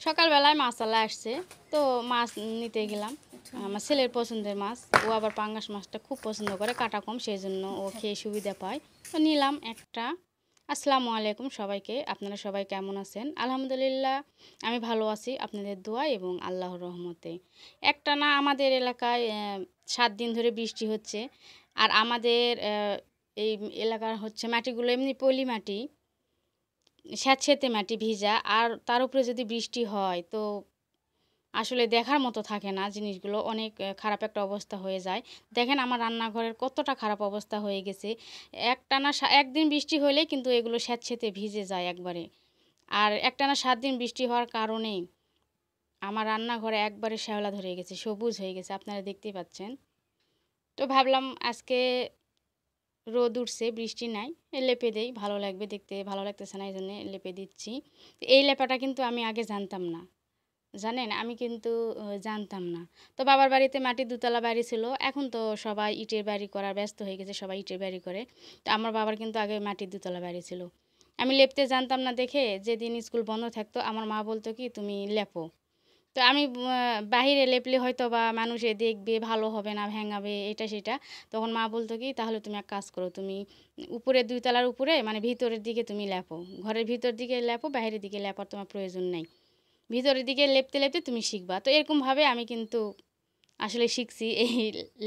সকালবেলায় মাছওয়ালা আসছে, তো মাছ নিতে গেলাম। আমার ছেলের পছন্দের মাছ, ও আবার পাঙ্গাস মাছটা খুব পছন্দ করে, কাটা কম, সেই জন্য ও খেয়ে সুবিধা পায়, তো নিলাম একটা। আসসালামু আলাইকুম সবাইকে, আপনারা সবাই কেমন আছেন? আলহামদুলিল্লাহ আমি ভালো আছি, আপনাদের দোয়া এবং আল্লাহর রহমতে। একটানা আমাদের এলাকায় 7 দিন ধরে বৃষ্টি হচ্ছে। আর আমাদের এই এলাকার হচ্ছে মাটিগুলো এমনি পলি মাটি, স্যাঁতসেঁতে মাটি, ভিজা, আর তার উপরে যদি বৃষ্টি হয় তো আসলে দেখার মতো থাকে না জিনিসগুলো, অনেক খারাপ একটা অবস্থা হয়ে যায়। দেখেন আমার রান্নাঘরের কতটা খারাপ অবস্থা হয়ে গেছে। একটানা একদিন বৃষ্টি হলেই কিন্তু এগুলো স্যাঁতসেঁতে ভিজে যায় একবারে। আর একটানা 7 দিন বৃষ্টি হওয়ার কারণেই আমার রান্নাঘরে একবারে শ্যাওলা ধরে গেছে, সবুজ হয়ে গেছে, আপনারা দেখতেই পাচ্ছেন। তো ভাবলাম আজকে রোদ উঠছে, বৃষ্টি নাই, লেপে দেই, ভালো লাগবে দেখতে, ভালো লাগতেছে না এই জন্য লেপে দিচ্ছি। এই লেপাটা কিন্তু আমি আগে জানতাম না, জানেন, আমি কিন্তু জানতাম না। তো বাবার বাড়িতে মাটির 2তলা বাড়ি ছিল, এখন তো সবাই ইটের বাড়ি করার ব্যস্ত হয়ে গেছে, সবাই ইটের বাড়ি করে। তো আমার বাবার কিন্তু আগে মাটির 2তলা বাড়ি ছিল। আমি লেপতে জানতাম না দেখে, যেদিন স্কুল বন্ধ থাকতো আমার মা বলতো কি তুমি লেপো। তো আমি বাহিরে লেপলে হয়তো বা মানুষে দেখবে, ভালো হবে না, ভেঙাবে, এটা সেটা। তখন মা বলতো কি তাহলে তুমি এক কাজ করো, তুমি উপরে 2তলার উপরে মানে ভিতরের দিকে তুমি লেপো, ঘরের ভিতর দিকে লেপো, বাইরের দিকে লেপার তোমার প্রয়োজন নেই, ভিতরের দিকে লেপতে লেপতে তুমি শিখবা। তো এরকমভাবে আমি কিন্তু আসলে শিখছি এই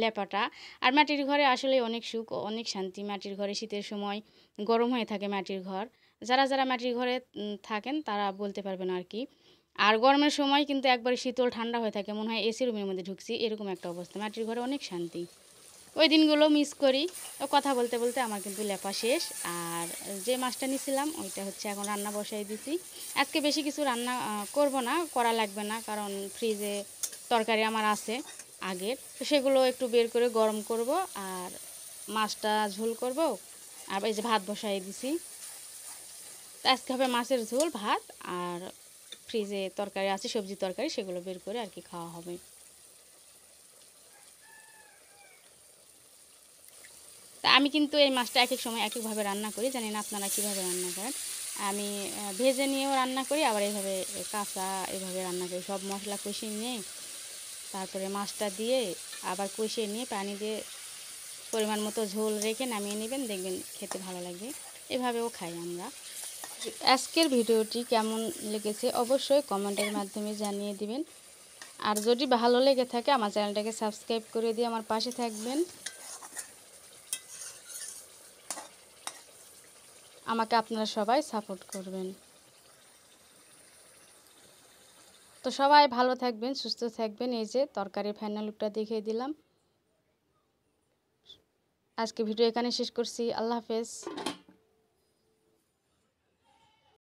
লেপাটা। আর মাটির ঘরে আসলে অনেক সুখ, অনেক শান্তি। মাটির ঘরে শীতের সময় গরম হয়ে থাকে মাটির ঘর, যারা যারা মাটির ঘরে থাকেন তারা বলতে পারবেন আর কি। আর গরমের সময় কিন্তু একবারে শীতল ঠান্ডা হয়ে থাকে, মনে হয় এসি রুমের মধ্যে ঢুকছি, এরকম একটা অবস্থা। মাটির ঘরে অনেক শান্তি, ওই দিনগুলো মিস করি। তো কথা বলতে বলতে আমার কিন্তু লেপা শেষ। আর যে মাছটা নিয়েছিলাম ওইটা হচ্ছে এখন রান্না বসাই দিছি। আজকে বেশি কিছু রান্না করব না, করা লাগবে না, কারণ ফ্রিজে তরকারি আমার আছে আগের, তো সেগুলো একটু বের করে গরম করব আর মাছটা ঝোল করব। আর এই যে ভাত বসাই দিছি, তো আজকে হবে মাছের ঝোল, ভাত, আর ফ্রিজে তরকারি আছে, সবজি তরকারি, সেগুলো বের করে আর কি খাওয়া হবে। তা আমি কিন্তু এই মাছটা এক এক সময় এক একভাবে রান্না করি, জানি না আপনারা কীভাবে রান্না করেন। আমি ভেজে নিয়েও রান্না করি, আবার এইভাবে কাঁচা এভাবে রান্না করি, সব মশলা কষিয়ে নিয়ে তারপরে মাছটা দিয়ে আবার কষিয়ে নিয়ে পানি দিয়ে পরিমাণ মতো ঝোল রেখে নামিয়ে নেবেন, দেখবেন খেতে ভালো লাগবে। এভাবেও খাই আমরা। আজকের ভিডিওটি কেমন লেগেছে অবশ্যই কমেন্টের মাধ্যমে জানিয়ে দিবেন। আর যদি ভালো লেগে থাকে আমার চ্যানেলটাকে সাবস্ক্রাইব করে দিয়ে আমার পাশে থাকবেন, আমাকে আপনারা সবাই সাপোর্ট করবেন। তো সবাই ভালো থাকবেন, সুস্থ থাকবেন। এই যে তরকারির ফাইনাল লুকটা দেখিয়ে দিলাম। আজকে ভিডিও এখানে শেষ করছি, আল্লাহ হাফেজ।